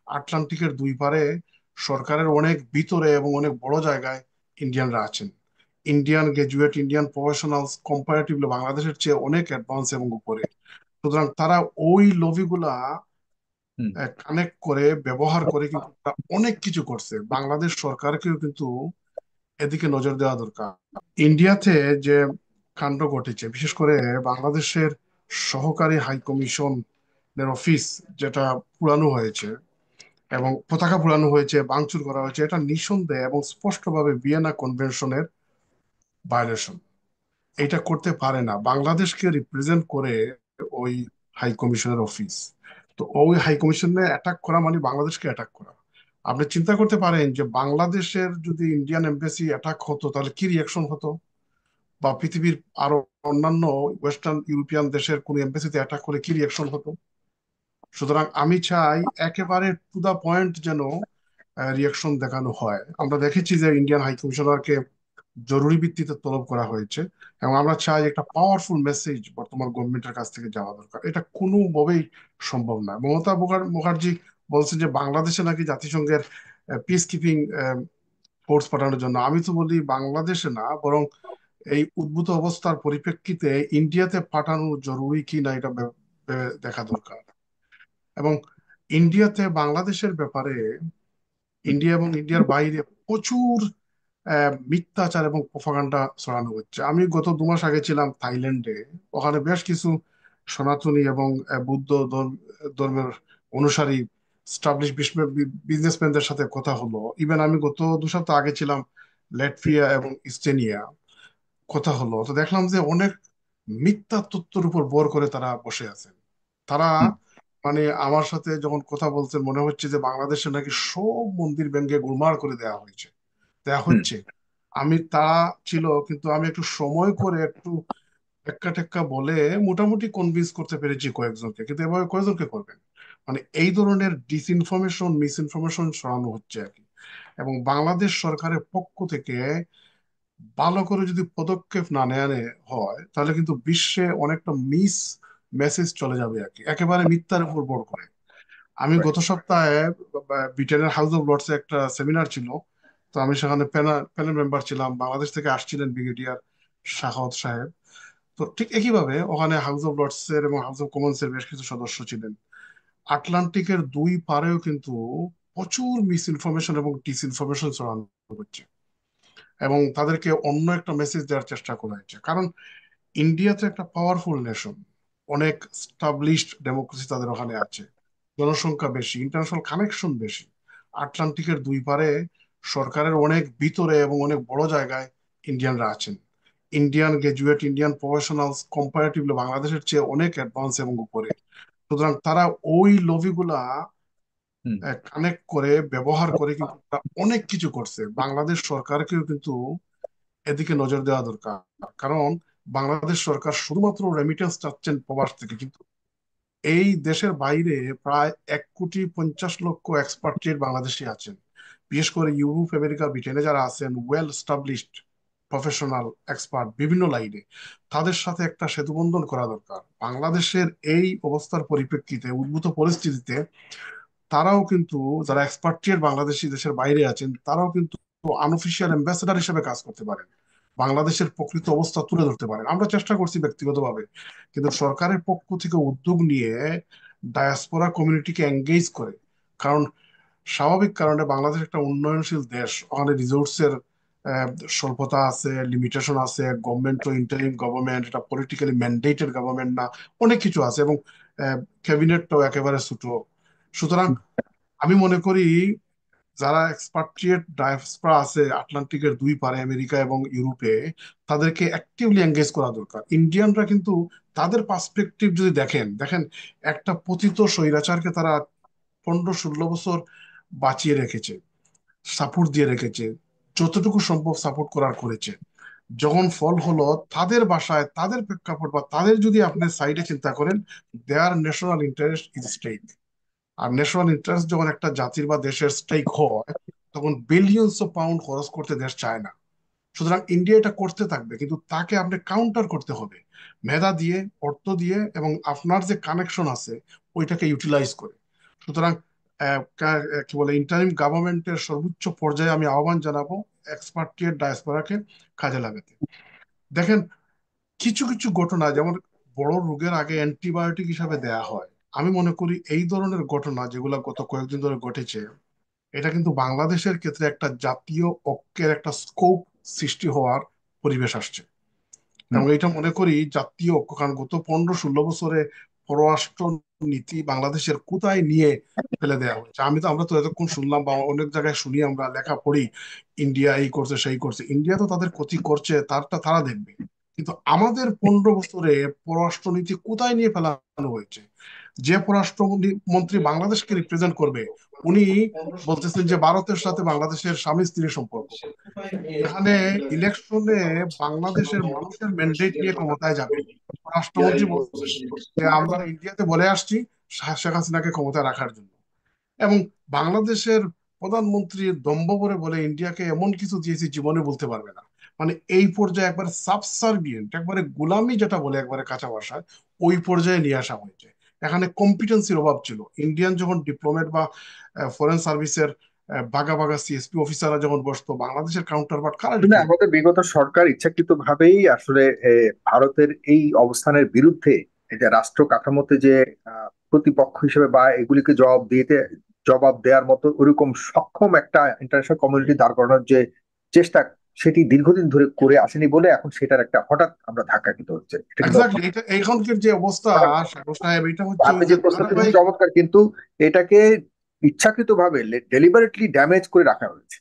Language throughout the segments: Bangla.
আটলান্টিকের দুই পারে সরকারের অনেক ভিতরে এবং অনেক বড় জায়গায় ইন্ডিয়ানরা আছেন। Indian graduate, Indian professionals comparatively বাংলাদেশের চেয়ে অনেক অ্যাডভান্স এবং উপরে। সুতরাং তারা ওই লবিগুলা হুম। কানেক্ট করে ব্যবহার করে কিন্তু তারা অনেক কিছু করছে। বাংলাদেশ সরকারকেও কিন্তু এদিকে নজর দেওয়া দরকার। ইন্ডিয়াতে যে কাণ্ড ঘটেছে, বিশেষ করে বাংলাদেশের সহকারী হাই কমিশনের অফিস যেটা পুরানো হয়েছে এবং পতাকা পুরানো হয়েছে, ভাঙচুর করা হয়েছে, এটা নিঃসন্দেহে এবং স্পষ্টভাবে ভিয়েনা কনভেনশনের ভায়োলেশন। এটা করতে পারে না বাংলাদেশকে রিপ্রেজেন্ট করে ওই হাই কমিশনের অফিস। তো ওই হাই কমিশনে অ্যাটাক করা মানে বাংলাদেশকে অ্যাটাক করা। আপনি চিন্তা করতে পারেন যে বাংলাদেশের যদি ইন্ডিয়ান এম্বাসি অ্যাটাক হতো তাহলে কি রিয়াকশন হতো, বা পৃথিবীর আরো অন্যান্য ওয়েস্টার্ন ইউরোপিয়ান দেশের কোন এম্বাসিতে অ্যাটাক করে কি রিয়াকশন হতো। সুতরাং আমি চাই একেবারে টু দা পয়েন্ট যেন রিয়াকশন দেখানো হয়। আমরা দেখেছি যে ইন্ডিয়ান হাই কমিশনারকে জরুরি ভিত্তিতে তলব করা হয়েছে, এবং আমরা চাই একটা পাওয়ারফুল মেসেজ বর্তমান গভর্নমেন্টের কাছ থেকে যাওয়া দরকার। এটা কোনোভাবেই সম্ভব না। মমতা মুখার্জি বলছে যে বাংলাদেশে নাকি জাতিসংঘের পিস কিপিং ফোর্স পাঠানোর জন্য। আমি তো বলি বাংলাদেশে না, বরং এই উদ্ভূত অবস্থার পরিপ্রেক্ষিতে ইন্ডিয়াতে পাঠানো জরুরি কি না এটা দেখা দরকার। এবং ইন্ডিয়াতে বাংলাদেশের ব্যাপারে, হুম। ইন্ডিয়া এবং ইন্ডিয়ার বাইরে প্রচুর মিথ্যাচার এবং প্রপাগান্ডা ছড়ানো হচ্ছে। আমি গত 2 মাস আগে ছিলাম থাইল্যান্ডে। ওখানে বেশ কিছু সনাতনী এবং বুদ্ধ ধর্মের অনুসারী স্টাবলিশ বিজনেসম্যানদের সাথে কথা হলো। ইভেন আমি গত 2 সপ্তাহ আগে ছিলাম ল্যাটভিয়া এবং ইস্টোনিয়া, কথা হলো। তো দেখলাম যে অনেক মিথ্যা তথ্যের উপর ভর করে তারা বসে আছেন। তারা হুম। মানে আমার সাথে যখন কথা বলছেন মনে হচ্ছে যে বাংলাদেশে নাকি সব মন্দির ভেঙে গুড়মার করে দেয়া হুম। হচ্ছে। আমি তা ছিল, কিন্তু আমি একটু সময় করে একটু টেক্কা টেক্কা বলে মোটামুটি কনভিন্স করতে পেরেছি কয়েকজনকে, কিন্তু এভাবে কয়েকজনকে করবেন? মানে এই ধরনের ডিসইনফরমেশন, মিসইনফরমেশন ছড়ানো হচ্ছে আর কি। এবং বাংলাদেশ সরকারের পক্ষ থেকে ভালো করে যদি পদক্ষেপ না নেওয়া হয় তাহলে কিন্তু বিশ্বে অনেকটা মিস মেসেজ চলে যাবে আর কি, একেবারে মিথ্যার উপর ভর করে। আমি রাইট। গত সপ্তাহে ব্রিটেনের হাউস অফ লর্ডসে একটা সেমিনার ছিল। তো আমি সেখানে প্যানেল মেম্বার ছিলাম, বাংলাদেশ থেকে আসছিলেন ব্রিগেডিয়ার শাহাওয়াত সাহেব। তো ঠিক একইভাবে ওখানে হাউস অফ লর্ডস এর এবং হাউস অফ কমন্স এর বেশ কিছু সদস্য ছিলেন। আটলান্টিকের দুই পারেও কিন্তু প্রচুর মিস ইনফরমেশন এবং ডিসইনফরমেশন ছড়ানো হচ্ছে, এবং তাদেরকে অন্য একটা মেসেজ দেওয়ার চেষ্টা করা হয়েছে। কারণ ইন্ডিয়া তো একটা পাওয়ারফুল নেশন, অনেক স্টাবলিশড ডেমোক্রেসি তাদের ওখানে আছে, জনসংখ্যা বেশি, ইন্টারন্যাশনাল কানেকশন বেশি। আটলান্টিকের দুই পারে সরকারের অনেক ভিতরে এবং অনেক বড় জায়গায় ইন্ডিয়ানরা আছেন। Indian graduate, Indian professionals comparatively বাংলাদেশের চেয়ে অনেক অ্যাডভান্স এবং উপরে। সুতরাং তারা ওই লবিগুলা হুম। কানেক্ট করে ব্যবহার করে কিন্তু তারা অনেক কিছু করছে। বাংলাদেশ সরকারকেও কিন্তু এদিকে নজর দেওয়া দরকার। কারণ বাংলাদেশ সরকার শুধুমাত্র রেমিটেন্স চাচ্ছেন প্রবাস থেকে, কিন্তু এই দেশের বাইরে প্রায় 1,50,00,000 এক্সপার্টেড বাংলাদেশি আছেন। বিশেষ করে ইউরোপ, আমেরিকা, ব্রিটেনে যারা আছেন ওয়েল স্টাবলিশড প্রফেশনাল এক্সপার্ট বিভিন্ন লাইনে, তাদের সাথে একটা সেতুবন্ধন করা দরকার। বাংলাদেশের এই অবস্থার পরিপ্রেক্ষিতে, উদ্ভূত পরিস্থিতিতে তারাও কিন্তু, যারা এক্সপার্টিয়েট বাংলাদেশি দেশের বাইরে আছেন, তারাও কিন্তু আনঅফিসিয়াল অ্যাম্বাসেডার হিসেবে কাজ করতে পারেন, বাংলাদেশের প্রকৃত অবস্থা তুলে ধরতে পারেন। আমরা চেষ্টা করছি ব্যক্তিগতভাবে, কিন্তু সরকারের পক্ষ থেকে উদ্যোগ নিয়ে ডায়াসপোরা কমিউনিটিকে এঙ্গেজ করে। কারণ স্বাভাবিক কারণে বাংলাদেশ একটা উন্নয়নশীল দেশ, ওখানে রিসোর্সের স্বল্পতা আছে, লিমিটেশন আছে, গভর্নমেন্ট তো ইন্টারিম গভর্নমেন্ট, এটা পলিটিক্যালি ম্যান্ডেটেড গভর্নমেন্ট না, অনেক কিছু আছে, এবং ক্যাবিনেটটাও একেবারে ছোট। সুতরাং আমি মনে করি যারা এক্সপাট্রিয়েট ডায়াসপোরা আছে আটলান্টিকের দুই পারে আমেরিকা এবং ইউরোপে, তাদেরকে অ্যাক্টিভলি এঙ্গেজ করা দরকার। ইন্ডিয়ানরা কিন্তু তাদের পার্সপেক্টিভ যদি দেখেন দেখেন, একটা পতিত স্বৈরাচারকে তারা 15-16 বছর বাঁচিয়ে রেখেছে, সাপোর্ট দিয়ে রেখেছে, যতটুকু সম্ভব সাপোর্ট করার করেছে। যখন ফল হলো, তাদের বাসায়, তাদের প্রেক্ষাপট বা তাদের যদি আপনি সাইডে চিন্তা করেন, there national interest is stake. আর ন্যাশনাল ইন্টারেস্ট যখন একটা জাতির বা দেশের স্টেক হয়, তখন বিলিয়নস অফ পাউন্ড খরচ করতে দেশ চায় না। সুতরাং ইন্ডিয়া এটা করতে থাকবে, কিন্তু তাকে আপনি কাউন্টার করতে হবে মেধা দিয়ে, অর্থ দিয়ে, এবং আপনার যে কানেকশন আছে ওইটাকে ইউটিলাইজ করে। সুতরাং কি বলে ইন্টারিম গভর্নমেন্টের সর্বোচ্চ পর্যায়ে আমি আহ্বান জানাবো এক্সপার্টিয়েট ডায়াসপোরাকে কাজে লাগাতে। দেখেন, কিছু কিছু ঘটনা যেমন বড় রোগের আগে অ্যান্টিবায়োটিক হিসাবে দেয়া হয়, আমি মনে করি এই ধরনের ঘটনা যেগুলো গত কয়েকদিন ধরে ঘটেছে, এটা কিন্তু বাংলাদেশের ক্ষেত্রে একটা জাতীয় ঐক্যের একটা স্কোপ সৃষ্টি হওয়ার পরিবেশ আসছে। হুম। এবং এটা মনে করি জাতীয় ঐক্য, কারণ গত 15-16 বছরে পররাষ্ট্র নীতি বাংলাদেশের কোথায় নিয়ে ফেলে দেওয়া হয়েছে। আমরা তো এতক্ষণ শুনলাম বা অনেক জায়গায় শুনি, আমরা লেখা পড়ি, ইন্ডিয়া এই করছে সেই করছে। ইন্ডিয়া তো তাদের ক্ষতি করছে, তারটা তারা দেখবে, কিন্তু আমাদের 15 বছরে পররাষ্ট্রনীতি কোথায় নিয়ে ফেলানো হয়েছে। যে পররাষ্ট্র মন্ত্রী বাংলাদেশকে রিপ্রেজেন্ট করবে, উনি বলতেছেন যে ভারতের সাথে বাংলাদেশের স্বামী স্ত্রীর সম্পর্ক। এখানে ইলেকশনে বাংলাদেশের মানুষের ম্যান্ডেট নিয়ে ক্ষমতায় যাবে, রাষ্ট্রমন্ত্রী বলছে যে আমরা ইন্ডিয়াতে বলে আসছি শেখ হাসিনাকে ক্ষমতায় রাখার জন্য। এবং বাংলাদেশের প্রধানমন্ত্রী দম্ভ করে বলে ইন্ডিয়াকে এমন কিছু দিয়েছি জীবনে বলতে পারবে না। মানে এই পর্যায়ে একবার সাবসার্ভিয়েন্ট, একবারে গোলামি যেটা বলে একবারে কাঁচা ভাষায়, ওই পর্যায়ে নিয়ে আসা হয়েছে। এখানে কম্পিটেন্সির অভাব ছিল। ইন্ডিয়ান যখন ডিপ্লোমেট বা ফরেন সার্ভিসের বাগা বাগা সিএসপি অফিসাররা যখন বসতো, বাংলাদেশের কাউন্টার পার্ট কারেন্ট আসলে কি হতো? আমাদের বিগত সরকার ইচ্ছাকৃত ভাবেই আসলে ভারতের এই অবস্থানের বিরুদ্ধে, এটা রাষ্ট্র কাঠামোতে যে প্রতিপক্ষ হিসেবে বা এগুলিকে জবাব দেওয়ার মতো ওরকম সক্ষম একটা ইন্টারন্যাশনাল কমিউনিটি দাঁড় করানোর যে চেষ্টা, সেটি দীর্ঘদিন ধরে করে আসেনি বলে এখন সেটার একটা হঠাৎ আমরা ধাক্কা খেতে হচ্ছে। এটা কিন্তু এক্স্যাক্টলি, এটা এখনকার যে অবস্থা, সাগর সাহেব, এটা হচ্ছে আপনি ওই যে যে প্রশ্ন করেছেন ধারাবাহিক। চমৎকার, কিন্তু এটাকে ইচ্ছাকৃত ভাবে ডেলিবারেটলি ড্যামেজ করে রাখা হয়েছে।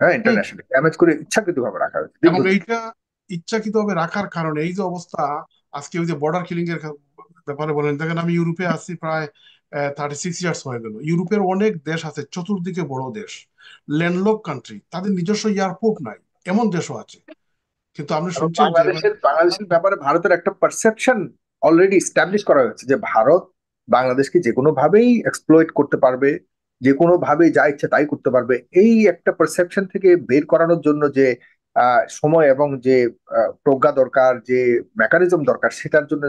হ্যাঁ, হুম। ইন্টারন্যাশনালি ড্যামেজ করে ইচ্ছাকৃত ভাবে রাখা হয়েছে এবং দীর্ঘদিন। এইটা ইচ্ছাকৃতভাবে রাখার কারণে এই যে অবস্থা, আজকে ওই যে বর্ডার কিলিং এর ব্যাপারে বলেন, দেখেন আমি ইউরোপে আছি প্রায় 36 ইয়ার্স হয়ে গেল। ইউরোপের অনেক দেশ আছে, চতুর্দিকে বড় দেশ, ল্যান্ডলক কান্ট্রি, তাদের নিজস্ব এয়ারপোর্ট নাই, এমন দেশও আছে। কিন্তু আপনি এবং শুনছেন যে এবার বাংলাদেশের ব্যাপারে ভারতের একটা পারসেপশন অলরেডি এস্টাবলিশ করা হয়েছে যে ভারত বাংলাদেশকে যে কোনো ভাবেই এক্সপ্লয়েট করতে পারবে, যে কোনো ভাবে যা ইচ্ছে তাই করতে পারবে। এই একটা পারসেপশন থেকে বের করানোর জন্য যে সময় এবং যে প্রজ্ঞা দরকার, যে মেকানিজম দরকার, সেটার জন্য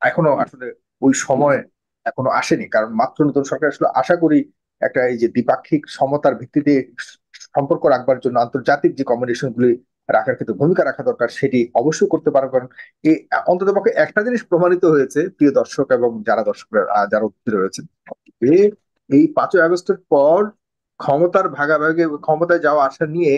এখনো আসলে ওই সময় এখনো আসেনি। কারণ মাত্র নতুন সরকার আসলে, আশা করি একটা এই যে দ্বিপাক্ষিক সমতার ভিত্তিতে সম্পর্ক রাখবার জন্য আন্তর্জাতিক যে কমিউনিকেশন গুলি রাখার ক্ষেত্রে ভূমিকা রাখা দরকার, সেটি অবশ্যই করতে পারবে। কারণ এই অন্তত পক্ষে একটা জিনিস প্রমাণিত হয়েছে, প্রিয় দর্শক এবং যারা দর্শকরা যারা উপস্থিত রয়েছেন, যে এই 5ই আগস্টের পর ক্ষমতার ভাগাভাগি, ক্ষমতায় যাওয়া আসা নিয়ে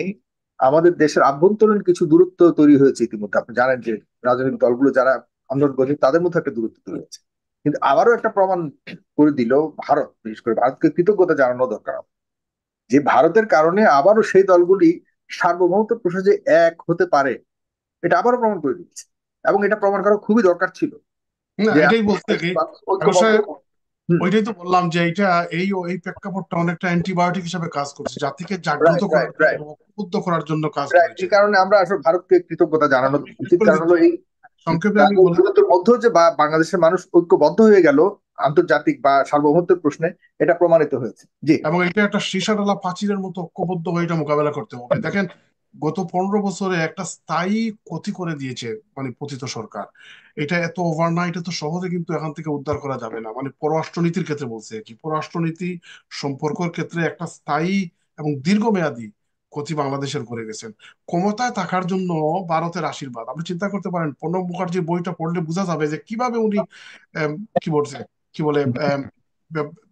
আমাদের দেশের আভ্যন্তরীণ কিছু দূরত্ব তৈরি হয়েছে ইতিমধ্যে। আপনি জানেন যে রাজনৈতিক দলগুলো যারা আন্দোলন করছে তাদের মধ্যে একটা দূরত্ব তৈরি হয়েছে। কিন্তু আবারও একটা প্রমাণ করে দিল ভারত, বিশেষ করে ভারতকে কৃতজ্ঞতা জানানো দরকার, যে ভারতের কারণে আবারও সেই দলগুলি সার্বভৌমত্ব প্রশ্নে যে এক হতে পারে, এটা আবারও প্রমাণ করে দিচ্ছে। এবং এটা প্রমাণ করা খুবই দরকার ছিল না, যে এটাই বলতে কি ঐক্যবদ্ধ। হুম। ওইটাই তো বললাম যে এইটা এই প্রেক্ষাপটটা অনেকটা অ্যান্টিবায়োটিক হিসেবে কাজ করছে, জাতিকে জাগ্রত রাইট, করার রাইট, জন্য, রাইট, ঐক্যবদ্ধ করার জন্য কাজ রাইট। করেছে। এই কারণে আমরা আসলে ভারতকে কৃতজ্ঞতা জানানো বিশেষ উচিত। করে কারণ হলো এই সংক্ষেপে আমি বলি, দূরত্বের মধ্যেও যে বাংলাদেশের মানুষ ঐক্যবদ্ধ হয়ে গেল আন্তর্জাতিক বা সার্বভৌমত্বের প্রশ্নে, এটা প্রমাণিত হয়েছে। জি। এবং এটা একটা সীসাডালা প্রাচীরের মতো ঐক্যবদ্ধ হয়ে এটা মোকাবেলা করতে হবে। দেখেন, গত 15 বছরে একটা স্থায়ী ক্ষতি করে দিয়েছে মানে পতিত সরকার। এটা এত ওভারনাইট, এত সহজে কিন্তু এখান থেকে উদ্ধার করা যাবে না। মানে পররাষ্ট্রনীতির ক্ষেত্রে বলছে কি, পররাষ্ট্রনীতি সম্পর্কের ক্ষেত্রে একটা স্থায়ী এবং দীর্ঘমেয়াদী ক্ষতি বাংলাদেশের করে গেছেন। ক্ষমতায় থাকার জন্য ভারতের আশীর্বাদ, আপনি চিন্তা করতে পারেন, প্রণব মুখার্জির বইটা পড়লে বোঝা যাবে যে কিভাবে উনি কি বলছে, কি বলে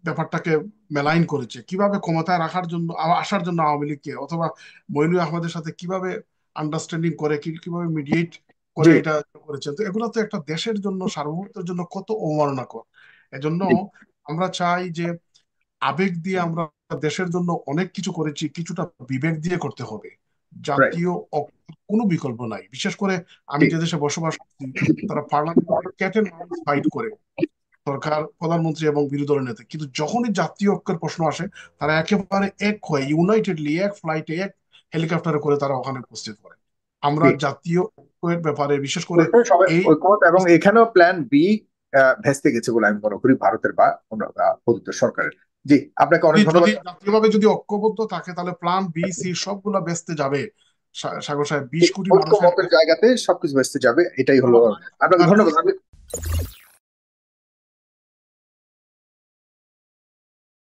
ব্যাপারটাকে মেলাইন করেছে, কিভাবে ক্ষমতায় রাখার জন্য আসার জন্য আওয়ামী লীগকে অথবা মইনু আহমেদের সাথে কিভাবে আন্ডারস্ট্যান্ডিং করে, কিভাবে মিডিয়েট করে জি। এটা করেছেন। তো এগুলো তো একটা দেশের জন্য, সার্বভৌমত্বের জন্য কত অবমাননাকর। এজন্য জি। আমরা চাই যে আবেগ দিয়ে আমরা দেশের জন্য অনেক কিছু করেছি, কিছুটা বিবেক দিয়ে করতে হবে। রাইট। জাতীয় কোনো বিকল্প নাই। বিশেষ করে আমি জি। যে দেশে বসবাস করছি, তারা পার্লামেন্টে ক্যাট এন্ড মাউস ফাইট করে সরকার, প্রধানমন্ত্রী এবং বিরোধী দলের নেতা, কিন্তু যখনই জাতীয় ঐক্যের প্রশ্ন আসে, তারা একেবারে এক হয়ে ইউনাইটেডলি এক ফ্লাইটে, এক হেলিকপ্টারে করে তারা ওখানে উপস্থিত হয়। আমরা জি। জাতীয় ঐক্যের ব্যাপারে বিশেষ করে সবাই এই ঐক্যমত, এবং এখানেও প্ল্যান বি ভেস্তে গেছে বলে আমি মনে করি ভারতের বা পতিত সরকারের। জি, আপনাকে অনেক যদি ধন্যবাদ। জাতীয়ভাবে যদি ঐক্যবদ্ধ থাকে, তাহলে প্ল্যান বি সি সবগুলা বেচতে যাবে। সাগর সাহেব, 20 কোটি মানুষের ঐক্যমতের জায়গাতে সবকিছু ভেস্তে যাবে, এটাই হলো। কোনো আপনাকে আর ধন্যবাদ।